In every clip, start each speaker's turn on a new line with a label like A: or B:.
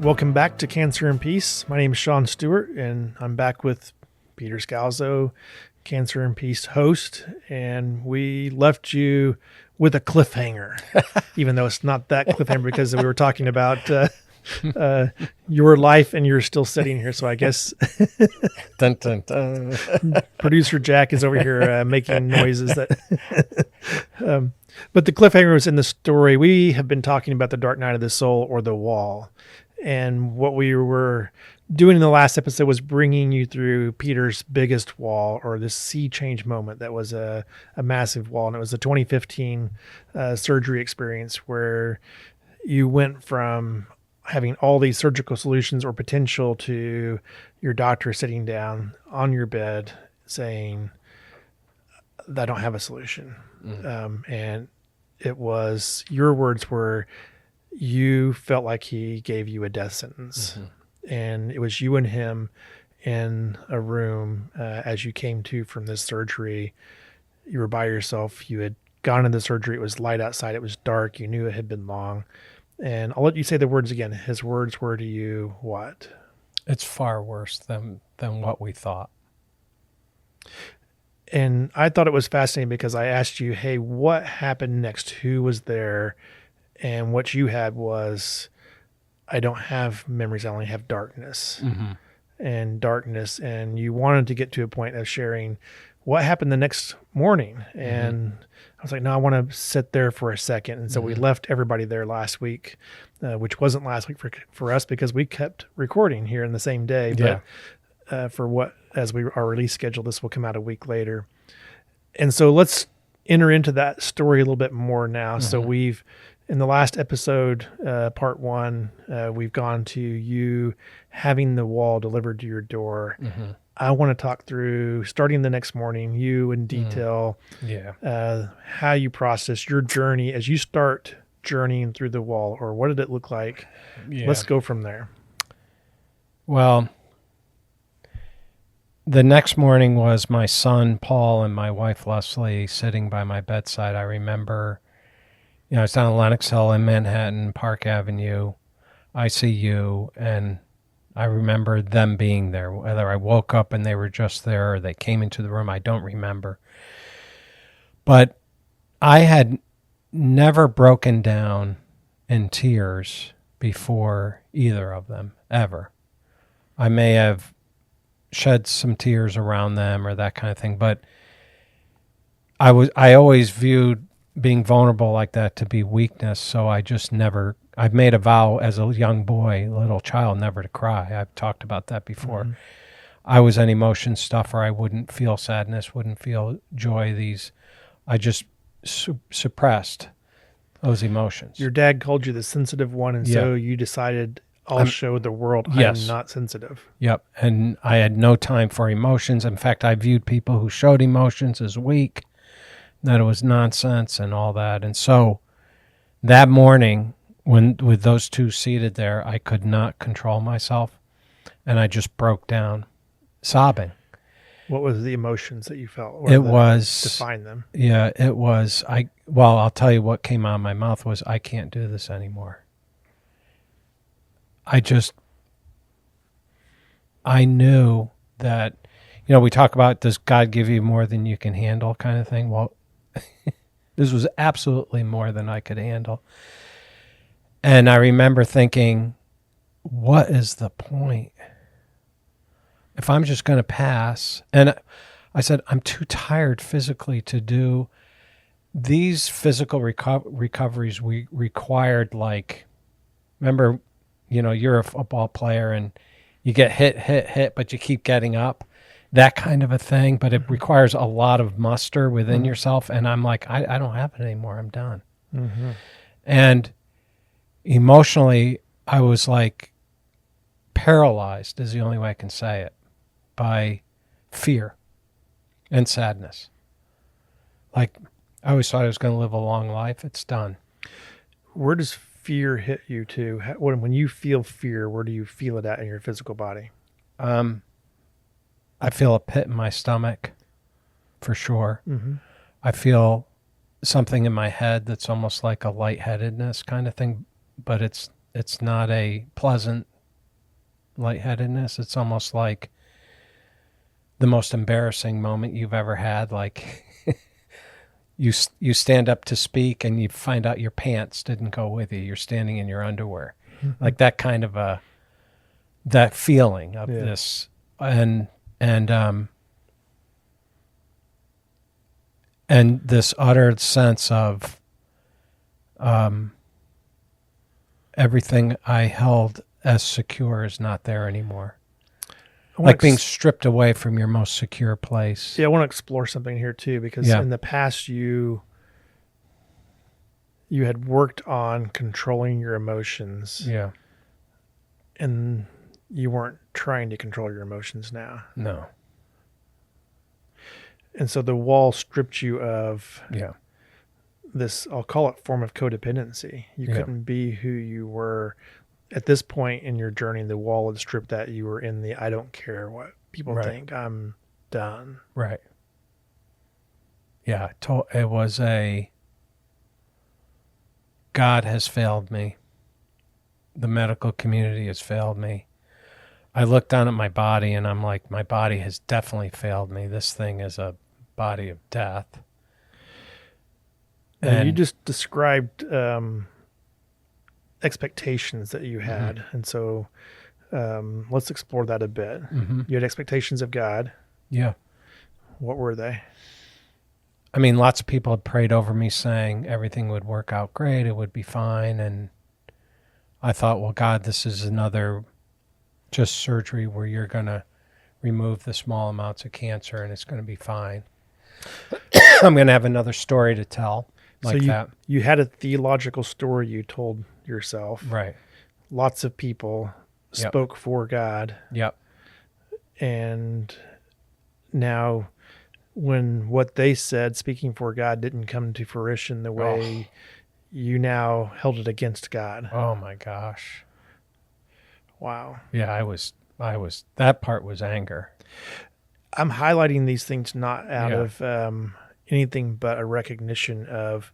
A: Welcome back to Cancer and Peace. My name is Sean Stewart, and I'm back with Peter Scalzo, Cancer and Peace host, and we left you with a cliffhanger, even though it's not that cliffhanger because we were talking about your life and you're still sitting here. So I guess
B: dun, dun, dun.
A: Producer Jack is over here making noises. But the cliffhanger was in the story. We have been talking about the dark night of the soul, or the wall. And what we were doing in the last episode was bringing you through Peter's biggest wall, or this sea change moment that was a massive wall. And it was the 2015 surgery experience where you went from having all these surgical solutions or potential to your doctor sitting down on your bed saying, I don't have a solution. And it was, your words were, you felt like he gave you a death sentence. And it was you and him in a room as you came to from this surgery. You were by yourself. You had gone into the surgery. It was light outside. It was dark. You knew it had been long. And I'll let you say the words again. His words were to you what?
B: It's far worse than what we thought.
A: And I thought it was fascinating because I asked you, hey, what happened next? Who was there? And what you had was, I don't have memories. I only have darkness. And darkness. And you wanted to get to a point of sharing what happened the next morning. And I was like, no, I want to sit there for a second. And so we left everybody there last week, which wasn't last week for us because we kept recording here in the same day. But for what, as our release schedule, this will come out a week later. And so let's enter into that story a little bit more now. So we've, in the last episode, part one, we've gone to you having the wall delivered to your door. I want to talk through, starting the next morning, you in detail, how you process your journey as you start journeying through the wall, or what did it look like? Let's go from there.
B: Well, the next morning was my son, Paul, and my wife, Leslie, sitting by my bedside. I remember, I was down Lenox Hill in Manhattan, Park Avenue, ICU, and I remember them being there. Whether I woke up and they were just there or they came into the room, I don't remember. But I had never broken down in tears before either of them, ever. I may have shed some tears around them or that kind of thing, but I always viewed being vulnerable like that to be weakness, so I've made a vow as a young boy, little child, never to cry. I've talked about that before. I was an emotion stuffer. I wouldn't feel sadness, wouldn't feel joy. I just suppressed those emotions.
A: Your dad called you the sensitive one, and so you decided, I'll show the world I'm not sensitive.
B: Yep, and I had no time for emotions. In fact, I viewed people who showed emotions as weak, that it was nonsense and all that. And so that morning, with those two seated there, I could not control myself, and I just broke down, sobbing.
A: What was the emotions that you felt? Define them.
B: Yeah, it was. I'll tell you what came out of my mouth was, I can't do this anymore. I knew that, we talk about, does God give you more than you can handle kind of thing? Well, this was absolutely more than I could handle. And I remember thinking, what is the point? If I'm just going to pass. And I said, I'm too tired physically to do these physical recoveries. We required, remember, you're a football player and you get hit, but you keep getting up, that kind of a thing. But it requires a lot of muster within yourself. And I'm like, I don't have it anymore. I'm done. And emotionally, I was paralyzed is the only way I can say it, by fear and sadness. I always thought I was going to live a long life. It's done.
A: Where does fear hit you to? When you feel fear, where do you feel it at in your physical body?
B: I feel a pit in my stomach, for sure. I feel something in my head that's almost like a lightheadedness kind of thing, but it's not a pleasant lightheadedness. It's almost like the most embarrassing moment you've ever had. Like you stand up to speak and you find out your pants didn't go with you. You're standing in your underwear. Like that kind of that feeling of this. And this utter sense of everything I held as secure is not there anymore. Like being stripped away from your most secure place.
A: Yeah, I want to explore something here too, because in the past you had worked on controlling your emotions.
B: Yeah.
A: And you weren't trying to control your emotions now.
B: No.
A: And so the wall stripped you of this, I'll call it, form of codependency. You couldn't be who you were. At this point in your journey, the wall had stripped that. You were in the I don't care what people think. I'm done.
B: Right. Yeah. It was a God has failed me. The medical community has failed me. I look down at my body and I'm like, my body has definitely failed me. This thing is a body of death.
A: And you just described expectations that you had. And so let's explore that a bit. You had expectations of God.
B: Yeah.
A: What were they?
B: I mean, lots of people had prayed over me saying everything would work out great. It would be fine. And I thought, well, God, this is another just surgery where you're going to remove the small amounts of cancer and it's going to be fine. I'm going to have another story to tell like that.
A: You had a theological story you told yourself.
B: Right.
A: Lots of people spoke for God.
B: Yep.
A: And now when what they said, speaking for God, didn't come to fruition the way you now held it against God.
B: Oh my gosh.
A: Wow.
B: Yeah, I was, that part was anger.
A: I'm highlighting these things not out of anything but a recognition of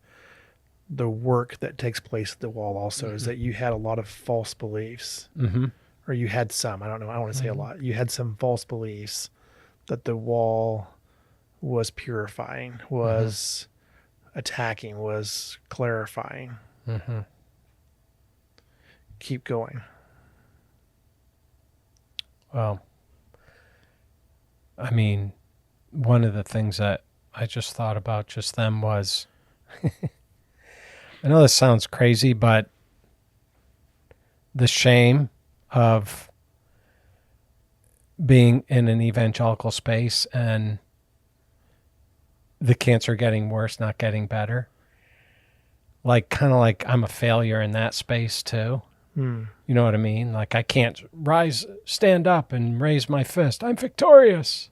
A: the work that takes place at the wall also, is that you had a lot of false beliefs, or you had some, I don't know, I don't want to say a lot. You had some false beliefs that the wall was purifying, was attacking, was clarifying. Keep going.
B: Well, I mean, one of the things that I just thought about just then was, I know this sounds crazy, but the shame of being in an evangelical space and the cancer getting worse, not getting better. Like, kind of like I'm a failure in that space too. You know what I mean? Like, I can't stand up and raise my fist. I'm victorious.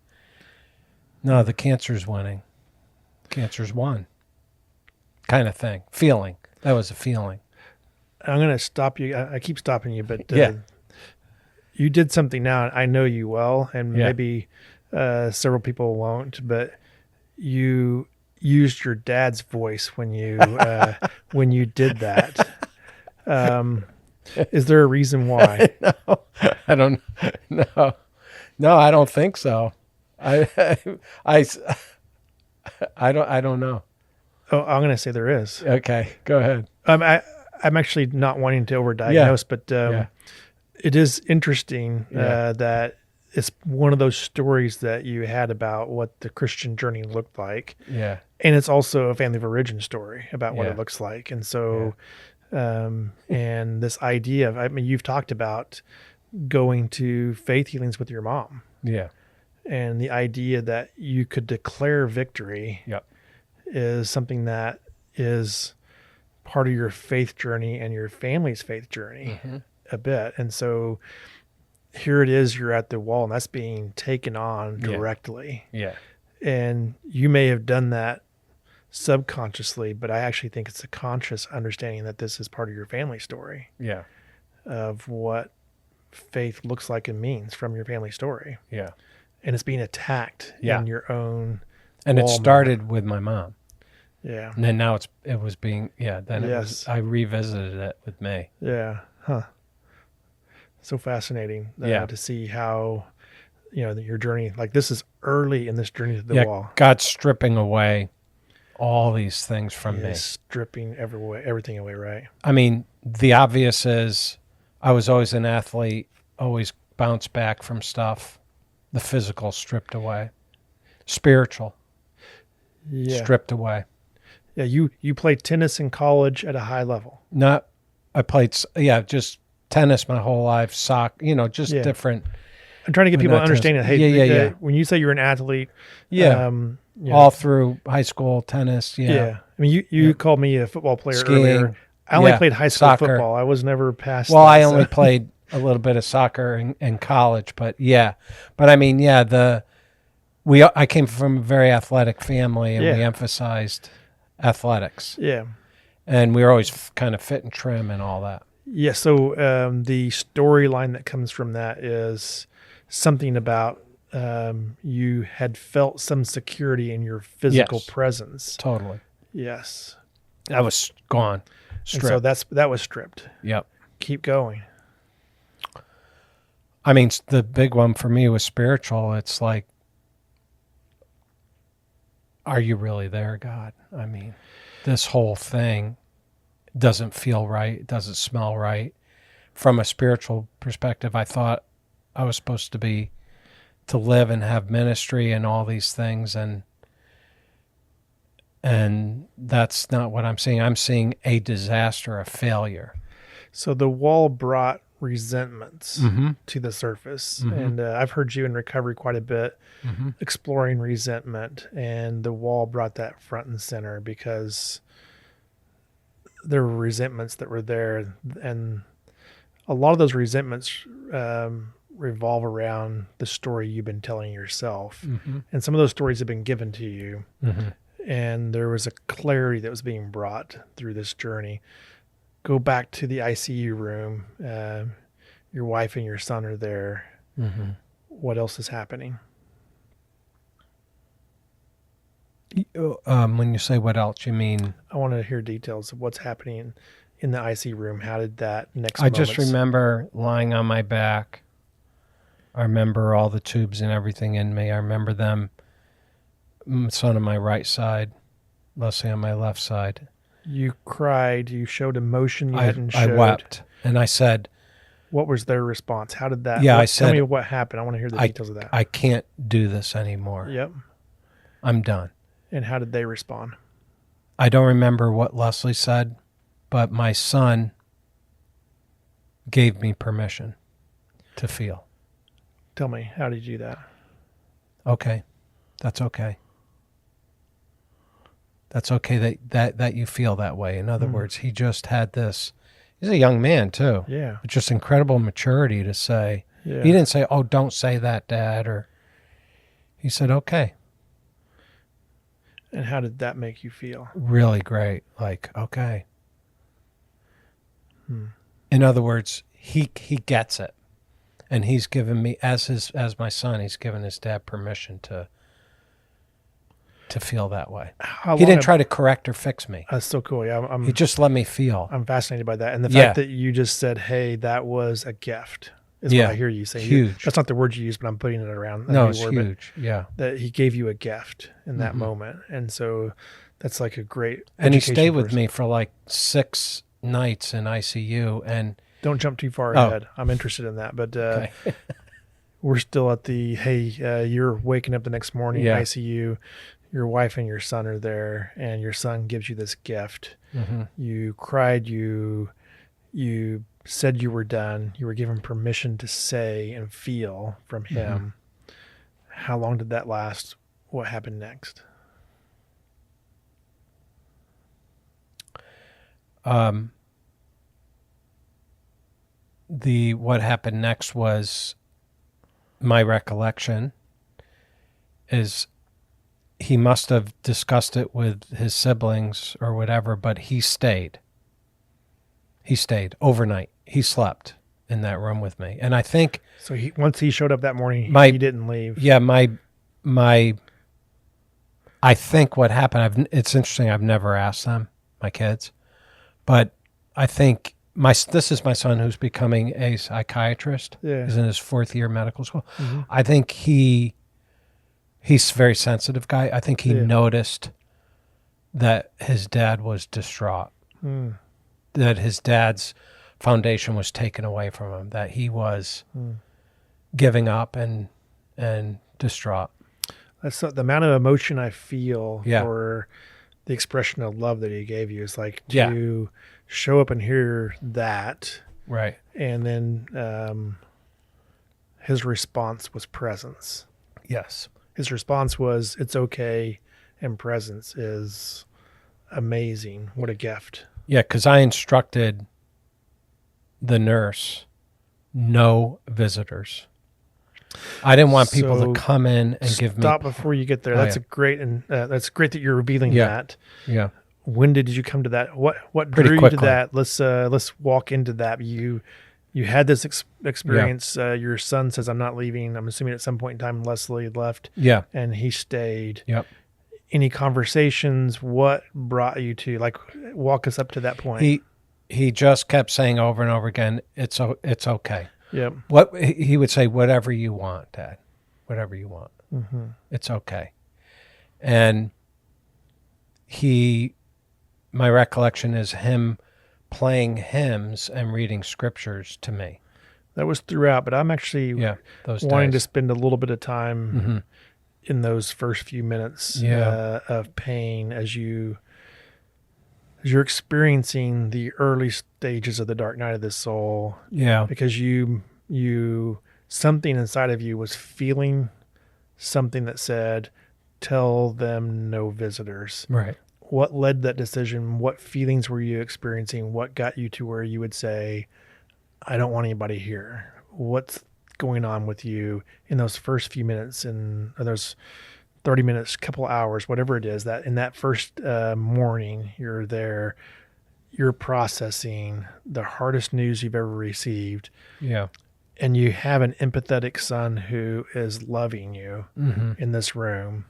B: No, the cancer's winning. Cancer's won. Kind of thing. Feeling. That was a feeling.
A: I'm going to stop you. I keep stopping you, but you did something now. I know you well, and maybe several people won't, but you used your dad's voice when you did that. Is there a reason why?
B: No, I don't know. No, I don't think so. I don't know.
A: Oh, I'm going to say there is.
B: Okay, go ahead.
A: I'm actually not wanting to overdiagnose, but it is interesting that it's one of those stories that you had about what the Christian journey looked like.
B: Yeah.
A: And it's also a family of origin story about what it looks like. And so, and this idea of, I mean, you've talked about going to faith healings with your mom.
B: Yeah.
A: And the idea that you could declare victory is something that is part of your faith journey and your family's faith journey a bit. And so here it is, you're at the wall and that's being taken on directly.
B: Yeah.
A: And you may have done that subconsciously, but I actually think it's a conscious understanding that this is part of your family story.
B: Yeah.
A: Of what faith looks like and means from your family story.
B: Yeah.
A: And it's being attacked in your own.
B: And it started with my mom.
A: Yeah.
B: And then now it was being, then I revisited it with me.
A: Yeah. Huh. So fascinating
B: Yeah.
A: to see how, your journey, like this is early in this journey to the wall.
B: God's stripping away all these things from
A: He
B: me.
A: is stripping everything away, right?
B: I mean, the obvious is I was always an athlete, always bounced back from stuff. The physical stripped away. Spiritual stripped away.
A: Yeah, you played tennis in college at a high level.
B: I played, just tennis my whole life, soccer, just different.
A: I'm trying to get people to understand it. Hey, when you say you're an athlete,
B: all through high school tennis,
A: I mean, you called me a football player
B: skiing,
A: earlier. I only played high school
B: soccer.
A: football. I was never past.
B: Well, I only played a little bit of soccer in college, but I mean, I came from a very athletic family, and we emphasized athletics.
A: Yeah,
B: and we were always kind of fit and trim and all that.
A: Yeah. So the storyline that comes from that is something about you had felt some security in your physical presence.
B: Totally.
A: Yes.
B: That was gone. Stripped.
A: And so that was stripped.
B: Yep.
A: Keep going.
B: I mean, the big one for me was spiritual. It's like, are you really there, God? I mean, this whole thing doesn't feel right. It doesn't smell right. From a spiritual perspective, I thought I was supposed to live and have ministry and all these things, and that's not what I'm seeing. I'm seeing a disaster, a failure.
A: So the wall brought resentments to the surface. And I've heard you in recovery quite a bit exploring resentment, and the wall brought that front and center because there were resentments that were there, and a lot of those resentments revolve around the story you've been telling yourself. And some of those stories have been given to you. And there was a clarity that was being brought through this journey. Go back to the ICU room. Your wife and your son are there. What else is happening?
B: When you say what else, you mean?
A: I want to hear details of what's happening in the ICU room. How did that next
B: I just remember lying on my back. I remember all the tubes and everything in me. I remember them, son on my right side, Leslie on my left side.
A: You cried. You showed emotion you hadn't showed.
B: I wept. And I said...
A: What was their response? How did that...
B: I said...
A: Tell me what happened. I want to hear the details of that.
B: I can't do this anymore.
A: Yep.
B: I'm done.
A: And how did they respond?
B: I don't remember what Leslie said, but my son gave me permission to feel.
A: Tell me, how did you do that?
B: Okay. That's okay. That's okay that you feel that way. In other words, he just had this... He's a young man, too.
A: Yeah.
B: But just incredible maturity to say... Yeah. He didn't say, oh, don't say that, Dad, or... He said, okay.
A: And how did that make you feel?
B: Really great. Like, okay. In other words, he gets it. And he's given me, as my son, he's given his dad permission to feel that way. He didn't try to correct or fix me.
A: That's so cool. Yeah,
B: he just let me feel.
A: I'm fascinated by that. And the fact that you just said, hey, that was a gift, is what I hear you say.
B: Huge.
A: That's not the word you use, but I'm putting it around.
B: No, it's huge. Yeah.
A: That he gave you a gift in that moment. And so that's like a great
B: And he stayed with me for like 6 nights in ICU. And
A: don't jump too far ahead. I'm interested in that. But okay. We're still at the, hey, you're waking up the next morning in ICU. Your wife and your son are there, and your son gives you this gift. You cried. You said you were done. You were given permission to say and feel from him. How long did that last? What happened next?
B: What happened next was, my recollection is, he must have discussed it with his siblings or whatever, but he stayed. He stayed overnight. He slept in that room with me. And I think...
A: So once he showed up that morning, he didn't leave.
B: Yeah, I think what happened, it's interesting, I've never asked them, my kids, but I think this is my son who's becoming a psychiatrist.
A: Yeah.
B: He's in his 4th year of medical school.
A: Mm-hmm.
B: I think he's a very sensitive guy. I think he noticed that his dad was distraught, that his dad's foundation was taken away from him, that he was giving up and distraught.
A: That's the amount of emotion I feel for the expression of love that he gave you is like to show up and hear that.
B: Right.
A: And then his response was presence.
B: Yes.
A: His response was, it's okay. And presence is amazing. What a gift.
B: Yeah, because I instructed the nurse, no visitors. I didn't want people to come in and give me.
A: Stop before you get there. That's great, and that's great that you're revealing that.
B: Yeah.
A: When did you come to that? What
B: Pretty
A: drew you
B: quickly.
A: to that? Let's walk into that. You had this experience. Your son says, "I'm not leaving." I'm assuming at some point in time, Leslie left.
B: Yeah.
A: And he stayed.
B: Yep.
A: Any conversations? What brought you to walk us up to that point?
B: He just kept saying over and over again, "It's okay."
A: Yep.
B: What he would say, "Whatever you want, Dad. Whatever you want.
A: Mm-hmm.
B: It's okay." And my recollection is him playing hymns and reading scriptures to me.
A: That was throughout, but I'm actually wanting to spend a little bit of time in those first few minutes of pain as you're experiencing the early stages of the dark night of the soul.
B: Yeah.
A: Because you something inside of you was feeling something that said, tell them no visitors.
B: Right.
A: What led to that decision? What feelings were you experiencing? What got you to where you would say, I don't want anybody here? What's going on with you in those first few minutes and those 30 minutes, couple hours, whatever it is, that in that first morning you're there, you're processing the hardest news you've ever received.
B: Yeah.
A: And you have an empathetic son who is loving you in this room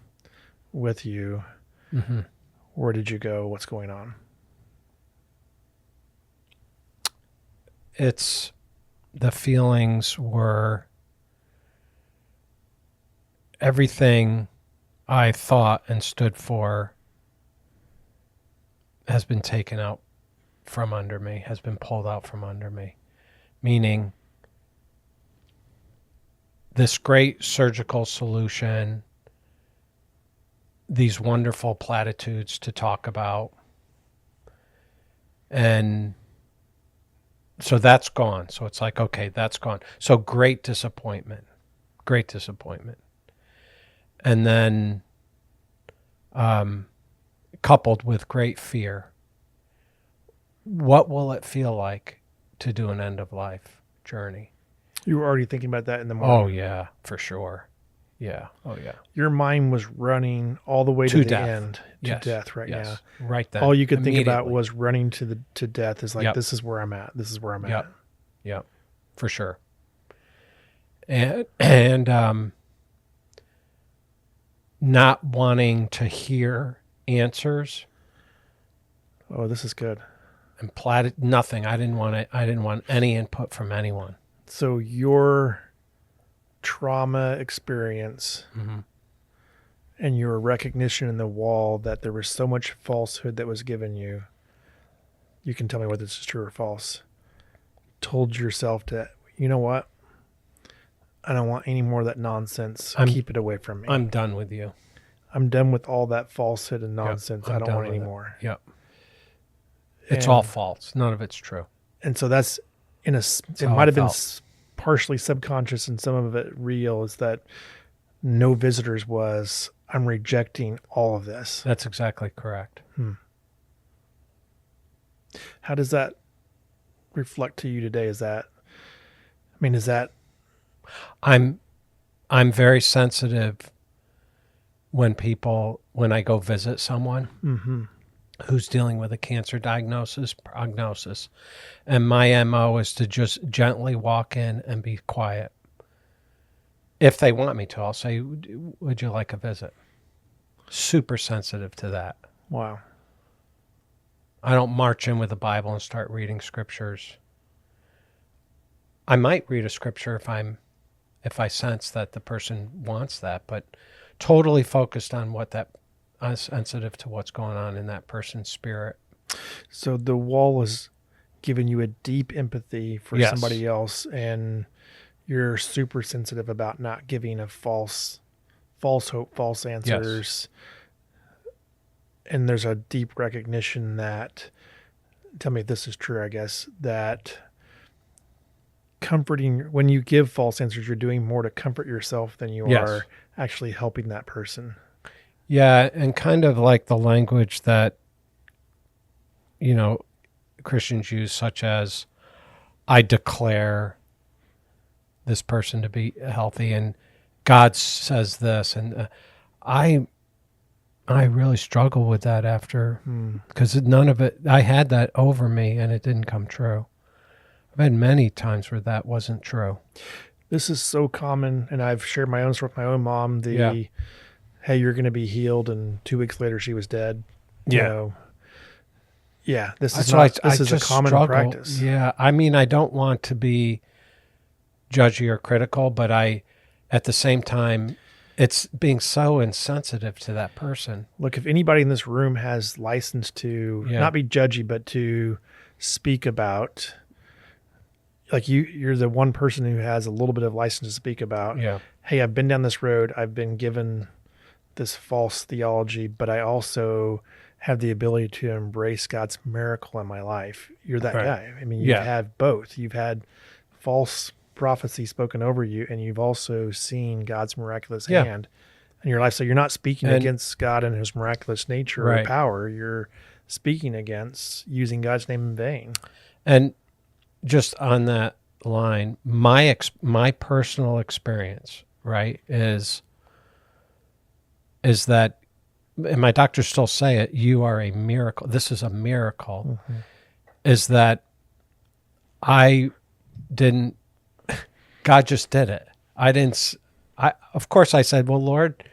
A: with you. Mm-hmm. Where did you go? What's going on?
B: The feelings were everything I thought and stood for has been taken out from under me, has been pulled out from under me. Meaning this great surgical solution, these wonderful platitudes to talk about. And so that's gone. So it's like, okay, that's gone. So great disappointment. And then coupled with great fear. What will it feel like to do an end of life journey?
A: You were already thinking about that in the morning.
B: Oh, yeah, for sure. Yeah. Oh, yeah.
A: Your mind was running all the way to the
B: death.
A: End, to death now.
B: Right then.
A: All you could think about was running to death. Is like, this is where I'm at. This is where I'm at.
B: Yep. For sure. And not wanting to hear answers.
A: Oh, this is good.
B: And nothing. I didn't want any input from anyone.
A: So your trauma experience and your recognition in the wall that there was so much falsehood that was given you, you can tell me whether this is true or false, told yourself to, you know what? I don't want any more of that nonsense. Keep it away from me.
B: I'm done with you.
A: I'm done with all that falsehood and nonsense. I don't want any more.
B: Yep. It's all false. None of it's true.
A: And so that's it might have been partially subconscious and some of it real, is that no visitors was, I'm rejecting all of this.
B: That's exactly correct.
A: How does that reflect to you today?
B: I'm very sensitive when I go visit someone who's dealing with a cancer prognosis, and my MO is to just gently walk in and be quiet. If they want me to, I'll say, would you like a visit? Super sensitive to that.
A: Wow.
B: I don't march in with a Bible and start reading scriptures. I might read a scripture if I sense that the person wants that, but totally focused on I'm sensitive to what's going on in that person's spirit.
A: So the wall is giving you a deep empathy for
B: Yes.
A: somebody else, and you're super sensitive about not giving a false hope, false answers. And there's a deep recognition that, tell me if this is true, I guess, that comforting, when you give false answers, you're doing more to comfort yourself than you are actually helping that person.
B: Yeah, and kind of like the language that, Christians use, such as, I declare this person to be healthy, and God says this, and I really struggle with that after, because none of it, I had that over me and it didn't come true. I've had many times where that wasn't true.
A: This is so common, and I've shared my own story with my own mom, hey, you're going to be healed, and 2 weeks later she was dead. This is a common practice.
B: Yeah, I mean, I don't want to be judgy or critical, but at the same time, it's being so insensitive to that person.
A: Look, if anybody in this room has license to not be judgy, but to speak about, like you're the one person who has a little bit of license to speak about, hey, I've been down this road. I've been given this false theology, but I also have the ability to embrace God's miracle in my life. You're that guy. I mean, you have both. You've had false prophecy spoken over you, and you've also seen God's miraculous hand in your life. So you're not speaking against God and his miraculous nature or power. You're speaking against using God's name in vain.
B: And just on that line, my personal experience, is that, and my doctors still say it, you are a miracle. This is a miracle. Mm-hmm. Is that God just did it. Of course I said, well, Lord,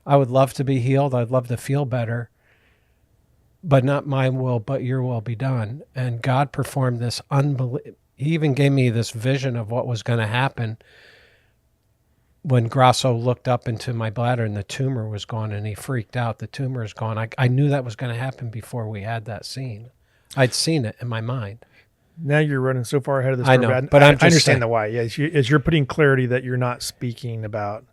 B: I would love to be healed. I'd love to feel better, but not my will, but your will be done. And God performed this He even gave me this vision of what was going to happen when Grasso looked up into my bladder and the tumor was gone, and he freaked out. The tumor is gone. I knew that was going to happen before we had that scene. I'd seen it in my mind.
A: Now you're running so far ahead of this.
B: I know, but I
A: understand the why. Yeah, as you're putting clarity that you're not speaking about,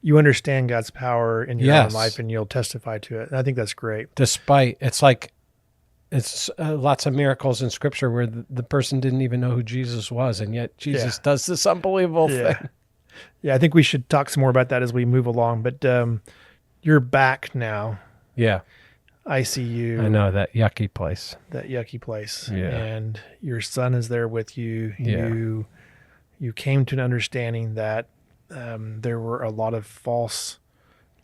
A: you understand God's power in your own life, and you'll testify to it. And I think that's great.
B: Despite, it's lots of miracles in Scripture where the person didn't even know who Jesus was, and yet Jesus does this unbelievable thing.
A: Yeah, I think we should talk some more about that as we move along. But you're back now.
B: Yeah.
A: ICU.
B: I know, that yucky place.
A: Yeah. And your son is there with you.
B: Yeah.
A: You came to an understanding that there were a lot of false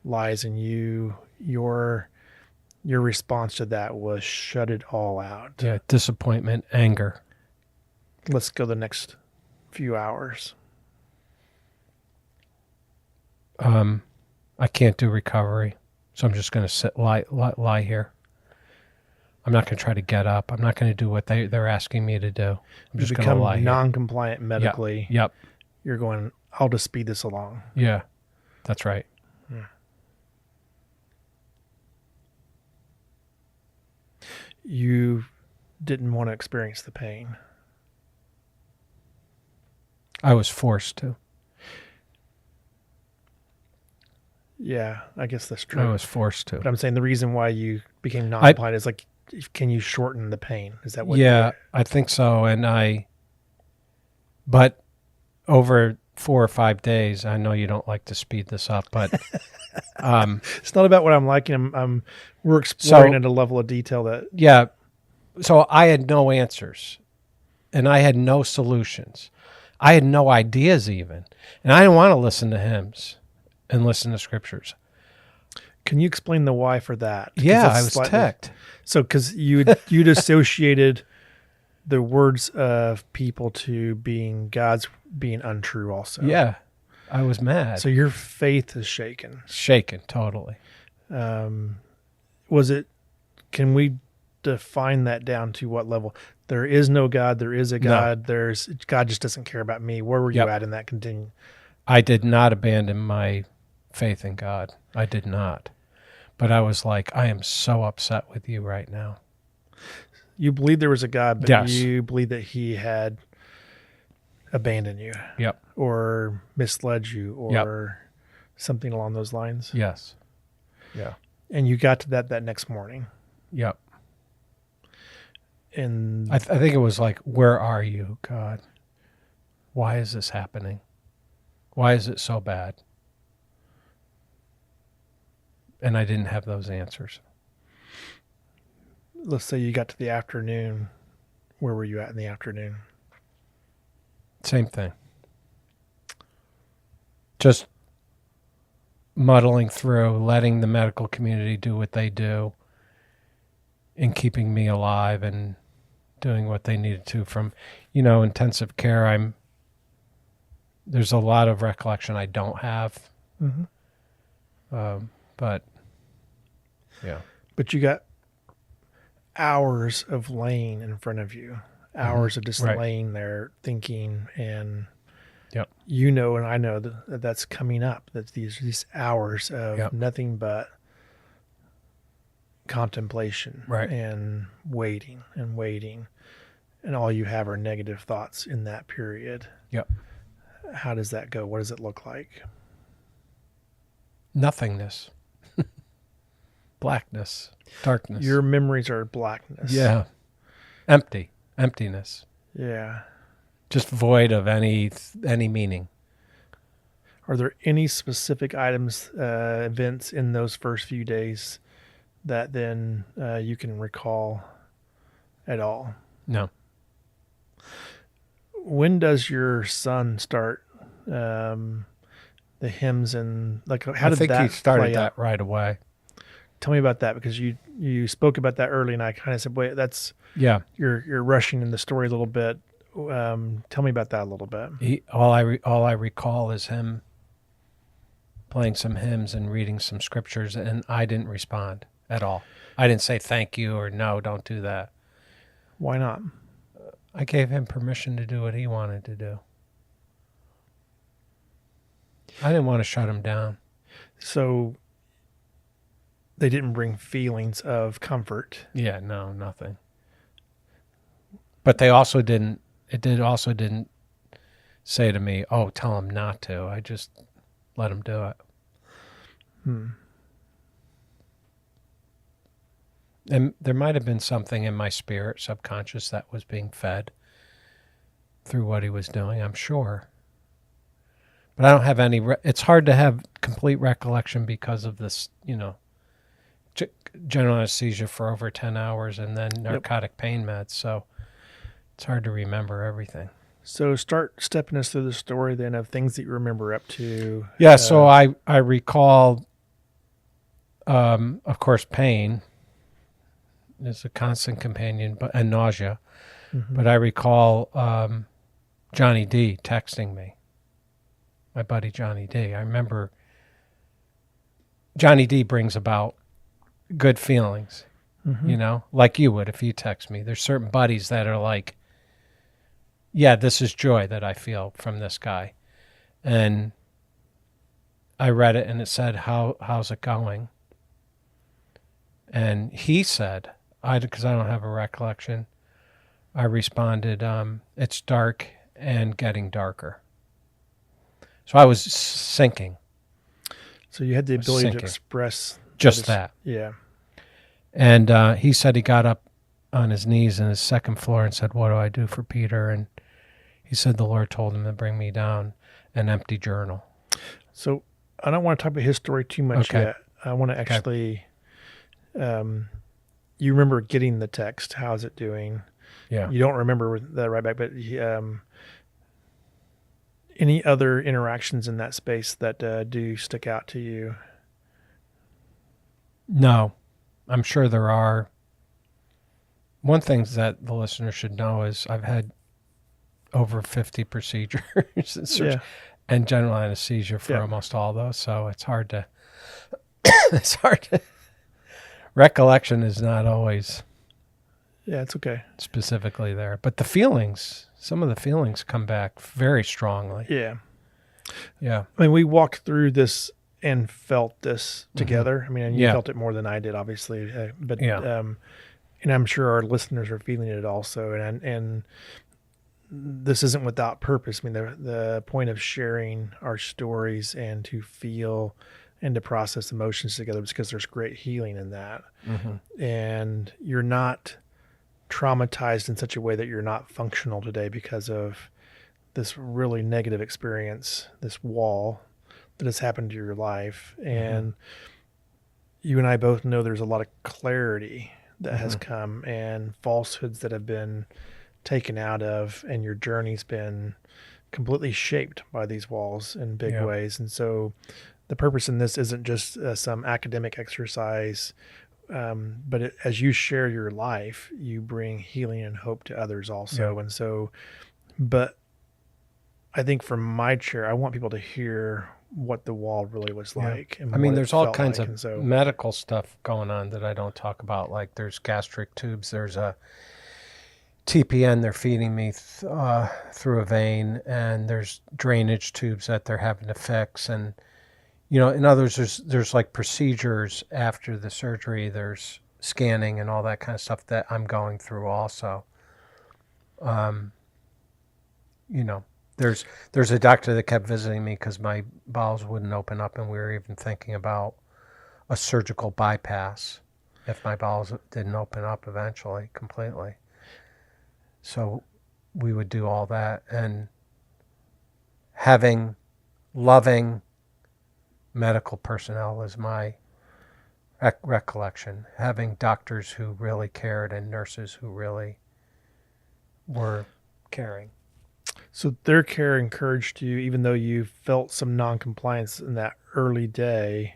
A: lies, and your response to that was shut it all out.
B: Yeah, disappointment, anger.
A: Let's go the next few hours.
B: I can't do recovery. So I'm just going to lie here. I'm not going to try to get up. I'm not going to do what they're asking me to do. I'm just going to lie here.
A: Non-compliant medically.
B: Yep.
A: You're going, I'll just speed this along.
B: Yeah, that's right.
A: You didn't want to experience the pain.
B: I was forced to.
A: Yeah, I guess that's true.
B: I was forced to.
A: But I'm saying the reason why you became non-compliant is like, can you shorten the pain? Is that what?
B: Yeah, I think so. But over 4 or 5 days, I know you don't like to speed this up, but
A: it's not about what I'm liking. We're exploring at a level of detail that.
B: Yeah. So I had no answers, and I had no solutions. I had no ideas even, and I didn't want to listen to hymns and listen to scriptures.
A: Can you explain the why for that?
B: Yeah, I was ticked.
A: So, because you'd associated the words of people to being God's being untrue also.
B: Yeah, I was mad.
A: So your faith is shaken.
B: Shaken, totally.
A: Was it, can we define that down to what level? There is no God. There is a God.
B: No.
A: God just doesn't care about me. Where were you at in that continuum?
B: I did not abandon my faith in God. I did not. But I was like, I am so upset with you right now.
A: You believed there was a God, but
B: Yes.
A: you believed that he had abandoned you.
B: Yep.
A: Or misled you or something along those lines.
B: Yes. Yeah.
A: And you got to that next morning.
B: Yep.
A: And
B: I think it was like, where are you, God? Why is this happening? Why is it so bad? And I didn't have those answers.
A: let's say you got to the afternoon. Where were you at in the afternoon?
B: Same thing. Just muddling through, letting the medical community do what they do, and keeping me alive and doing what they needed to. From, intensive care, there's a lot of recollection I don't have.
A: Mm-hmm.
B: But yeah.
A: But you got hours of laying in front of you, hours of just laying there thinking, and and I know that that's coming up. That these hours of nothing but contemplation and waiting, and all you have are negative thoughts in that period.
B: Yep.
A: How does that go? What does it look like?
B: Nothingness. Blackness. Darkness.
A: Your memories are blackness.
B: Yeah. Emptiness.
A: Yeah.
B: Just void of any meaning.
A: Are there any specific items, events in those first few days that then you can recall at all?
B: No.
A: When does your son start the hymns and how did that
B: I think he started that
A: out?
B: right away.
A: Tell me about that, because you spoke about that early, and I kind of said, "Wait, that's you're rushing in the story a little bit." Tell me about that a little bit.
B: All I recall is him playing some hymns and reading some scriptures, and I didn't respond at all. I didn't say thank you or no, don't do that.
A: Why not?
B: I gave him permission to do what he wanted to do. I didn't want to shut him down. So
A: they didn't bring feelings of comfort.
B: Yeah, no, nothing. But they also didn't. It also didn't say to me, "Oh, tell him not to." I just let him do it. And there might have been something in my spirit, subconscious, that was being fed through what he was doing, I'm sure. But I don't have any... it's hard to have complete recollection because of this, general anesthesia for over 10 hours and then narcotic pain meds. So it's hard to remember everything.
A: So start stepping us through the story then of things that you remember up to.
B: Yeah, so I recall, of course, pain is a constant companion, and nausea. Mm-hmm. But I recall Johnny D texting me, my buddy Johnny D. I remember Johnny D brings about good feelings, like you would if you text me. There's certain buddies that are like, yeah, this is joy that I feel from this guy. And I read it and it said, how's it going? And he said, because I don't have a recollection, I responded, it's dark and getting darker. So I was sinking.
A: So you had the ability to express
B: just that.
A: Yeah.
B: And he said he got up on his knees in his second floor and said, "What do I do for Peter?" And he said the Lord told him to bring me down an empty journal.
A: So I don't want to talk about his story too much yet. I want to actually, you remember getting the text, how's it doing?
B: Yeah.
A: You don't remember that right back, but any other interactions in that space that do stick out to you?
B: No, I'm sure there are. One thing that the listener should know is I've had over 50 procedures and general anesthesia for almost all those, so it's hard to recollection is not always
A: Yeah, it's okay.
B: specifically there. But the feelings, some of the feelings come back very strongly.
A: Yeah.
B: Yeah.
A: I mean, we walked through this and felt this together. I mean, and you
B: Yeah.
A: felt it more than I did, obviously. But
B: Yeah.
A: and I'm sure our listeners are feeling it also. And this isn't without purpose. I mean, the point of sharing our stories and to feel and to process emotions together is because there's great healing in that. And you're not traumatized in such a way that you're not functional today because of this really negative experience, this wall that has happened to your life. And you and I both know there's a lot of clarity that has come and falsehoods that have been taken out of, and your journey's been completely shaped by these walls in big ways. And so the purpose in this isn't just some academic exercise, but as you share your life, you bring healing and hope to others also. And so, but I think from my chair, I want people to hear what the wall really was like. And
B: I mean,
A: what it
B: there's all
A: felt
B: kinds
A: like.
B: of
A: And so,
B: medical stuff going on that I don't talk about. Like there's gastric tubes, there's a TPN they're feeding me through a vein, and there's drainage tubes that they're having to fix. And, you know, in others, there's like procedures after the surgery, there's scanning and all that kind of stuff that I'm going through also. You know, there's a doctor that kept visiting me because my bowels wouldn't open up, and we were even thinking about a surgical bypass if my bowels didn't open up eventually completely. So we would do all that, and having loving medical personnel is my recollection. Having doctors who really cared and nurses who really were caring.
A: So their care encouraged you, even though you felt some non-compliance in that early day,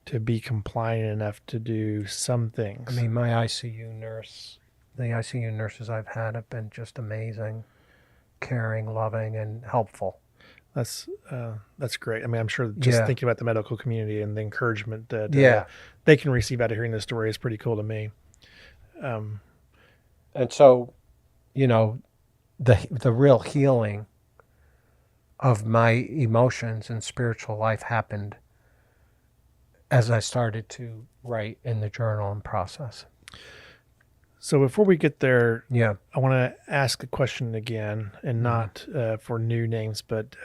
A: to be compliant enough to do some things.
B: I mean, my ICU nurse, the ICU nurses I've had have been just amazing, caring, loving, and helpful.
A: That's great. I mean, I'm sure just thinking about the medical community and the encouragement that they can receive out of hearing this story is pretty cool to me.
B: And so, you know, the real healing of my emotions and spiritual life happened as I started to write in the journal and process.
A: So before we get there,
B: I
A: want to ask a question again, and not for new names, but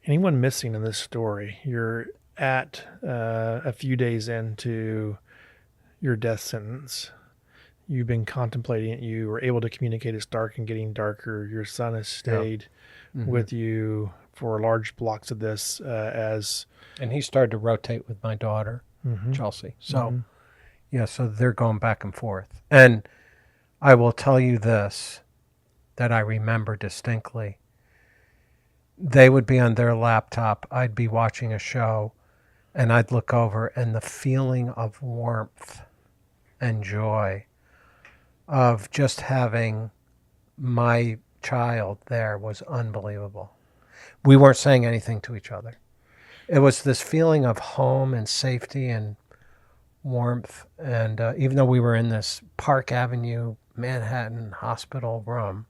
A: anyone missing in this story? You're at a few days into your death sentence. You've been contemplating it. You were able to communicate it's dark and getting darker. Your son has stayed with you for large blocks of this
B: and he started to rotate with my daughter, Chelsea. So, so they're going back and forth. And I will tell you this, that I remember distinctly. They would be on their laptop. I'd be watching a show, and I'd look over, and the feeling of warmth and joy of just having my child there was unbelievable. We weren't saying anything to each other. It was this feeling of home and safety and warmth. And even though we were in this Park Avenue, Manhattan hospital room.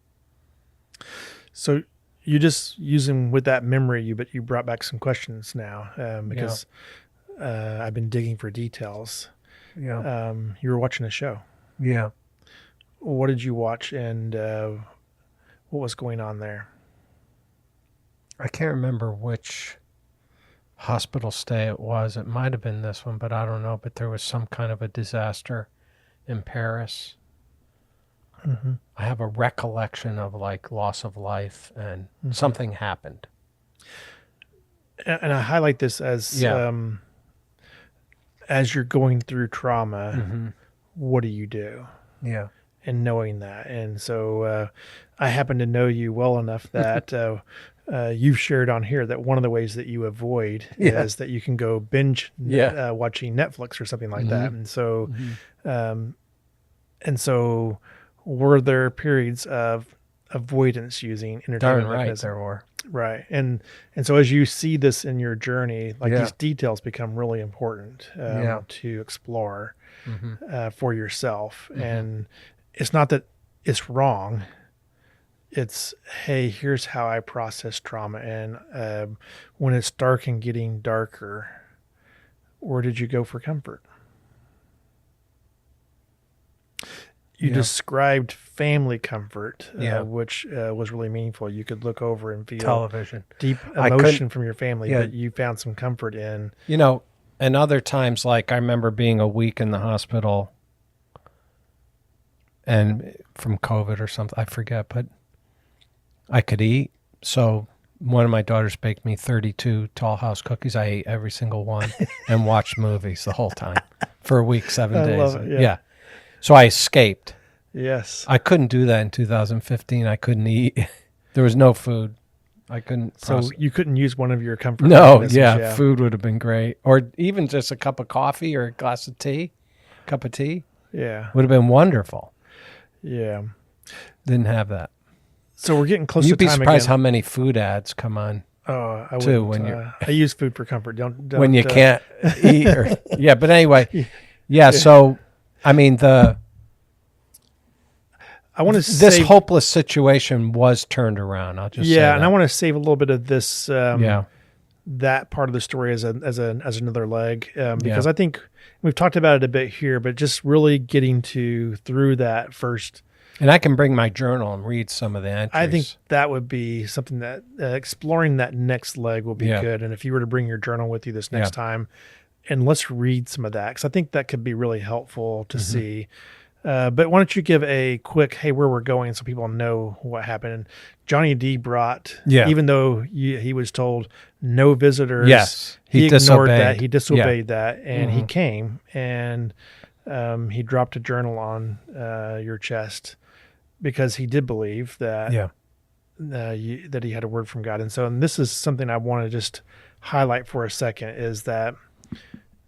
A: So you just using with that memory, but you brought back some questions now because I've been digging for details.
B: Yeah.
A: You were watching a show.
B: Yeah.
A: What did you watch, and what was going on there?
B: I can't remember which hospital stay it was. It might have been this one, but I don't know. But there was some kind of a disaster in Paris. I have a recollection of like loss of life and something happened.
A: And I highlight this as you're going through trauma, what do you do?
B: Yeah.
A: And knowing that. And so I happen to know you well enough that you've shared on here that one of the ways that you avoid is that you can go binge watching Netflix or something like that. And so, were there periods of avoidance using
B: Darn
A: entertainment
B: right
A: mechanism.
B: there were.
A: Right. And so as you see this in your journey, like
B: Yeah.
A: these details become really important to explore for yourself. And it's not that it's wrong. It's, hey, here's how I process trauma. And when it's dark and getting darker, where did you go for comfort? You described family comfort, which was really meaningful. You could look over and feel
B: Television.
A: deep emotion from your family, but you found some comfort in.
B: And other times, like I remember being a week in the hospital and from COVID or something, I forget, but I could eat. So one of my daughters baked me 32 Tall House cookies. I ate every single one and watched movies the whole time for a week, 7 days.
A: Love it, yeah.
B: So I escaped.
A: Yes.
B: I couldn't do that in 2015. I couldn't eat. There was no food. I couldn't.
A: So you couldn't use one of your comfort
B: mechanisms. Yeah, food would have been great. Or even just a cup of coffee or a glass of tea, cup of tea.
A: Yeah.
B: Would have been wonderful.
A: Yeah.
B: Didn't have that.
A: So we're getting close to time again.
B: You'd be surprised how many food ads come on.
A: Oh, I
B: too,
A: wouldn't.
B: when
A: I use food for comfort. Don't
B: when you can't eat. But anyway. Yeah, so, I mean, I want to this hopeless situation was turned around. I'll just say that.
A: And I want to save a little bit of this that part of the story as another leg because I think we've talked about it a bit here, but just really getting through that first.
B: And I can bring my journal and read some of the entries.
A: I think that would be something that exploring that next leg will be good. And if you were to bring your journal with you this next time, and let's read some of that, because I think that could be really helpful to see. But why don't you give a quick, hey, where we're going so people know what happened. And Johnny D brought, even though he was told no visitors, he ignored that. He disobeyed that. And he came and he dropped a journal on your chest because he did believe that, that he had a word from God. And this is something I want to just highlight for a second is that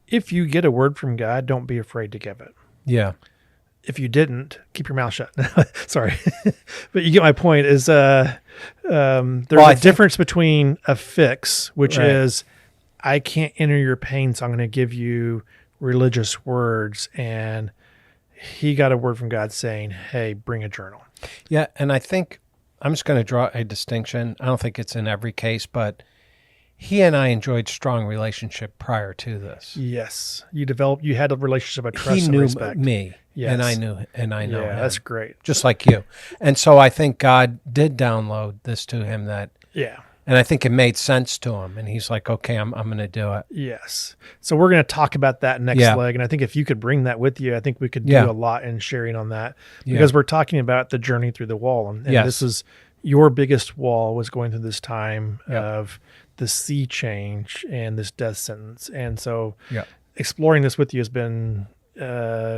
A: if you get a word from God, don't be afraid to give it.
B: Yeah.
A: If you didn't, keep your mouth shut. Sorry. But you get my point is there's a difference between a fix, which is I can't enter your pain, so I'm going to give you religious words. And he got a word from God saying, hey, bring a journal.
B: Yeah, and I think I'm just going to draw a distinction. I don't think it's in every case, but he and I enjoyed strong relationship prior to this.
A: Yes. You had a relationship of trust and respect.
B: He knew me, and I know him.
A: That's great.
B: Just like you. And so I think God did download this to him and I think it made sense to him. And he's like, okay, I'm going to do it.
A: Yes. So we're going to talk about that next leg. And I think if you could bring that with you, I think we could do a lot in sharing on that because we're talking about the journey through the wall. And this is your biggest wall was going through this time of the sea change and this death sentence. And so exploring this with you has been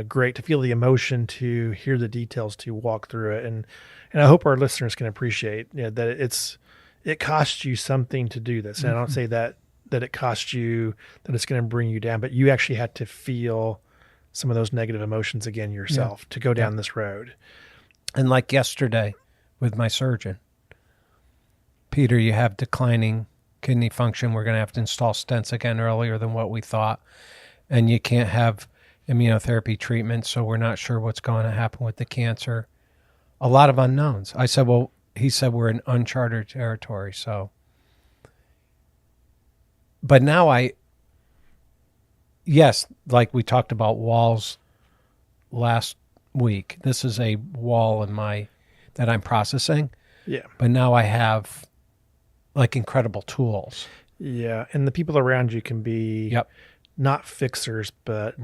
A: great to feel the emotion, to hear the details, to walk through it. And I hope our listeners can appreciate that it costs you something to do this. And I don't say that it costs you, that it's going to bring you down, but you actually had to feel some of those negative emotions again yourself to go down this road.
B: And like yesterday with my surgeon, Peter, you have declining kidney function. We're going to have to install stents again earlier than what we thought. And you can't have immunotherapy treatment, so we're not sure what's going to happen with the cancer. A lot of unknowns. I said, well, he said we're in uncharted territory. So, but now like we talked about walls last week, this is a wall that I'm processing.
A: Yeah.
B: But now I have like incredible tools.
A: Yeah. And the people around you can be not fixers, but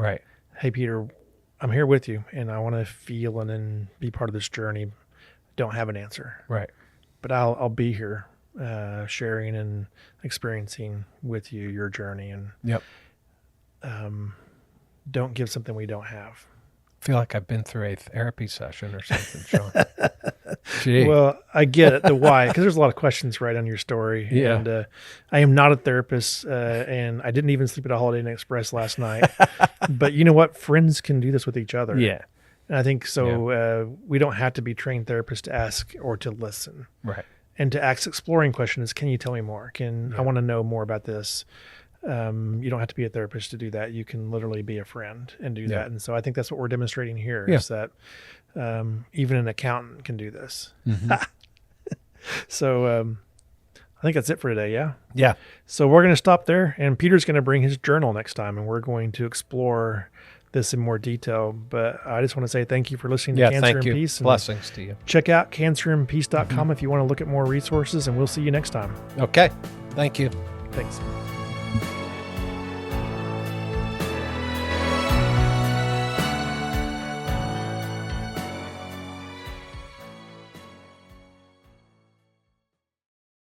A: hey, Peter, I'm here with you and I want to feel and then be part of this journey. Don't have an answer.
B: Right.
A: But I'll be here sharing and experiencing with you your journey. And don't give something we don't have.
B: I feel like I've been through a therapy session or something, Sean. Gee.
A: Well, I get it, the why, because there's a lot of questions right on your story.
B: Yeah.
A: And I am not a therapist, and I didn't even sleep at a Holiday Inn Express last night. But you know what? Friends can do this with each other.
B: Yeah.
A: And I think so. We don't have to be trained therapists to ask or to listen.
B: Right.
A: And to ask exploring questions. Can you tell me more? I want to know more about this? You don't have to be a therapist to do that. You can literally be a friend and do that. And so I think that's what we're demonstrating here is that even an accountant can do this. So I think that's it for today. Yeah.
B: Yeah.
A: So we're going to stop there, and Peter's going to bring his journal next time, and we're going to explore this in more detail. But I just want to say thank you for listening to Cancer and Peace. And
B: blessings to you.
A: check out cancerandpeace.com if you want to look at more resources, and we'll see you next time.
B: Okay. Thank you.
A: Thanks.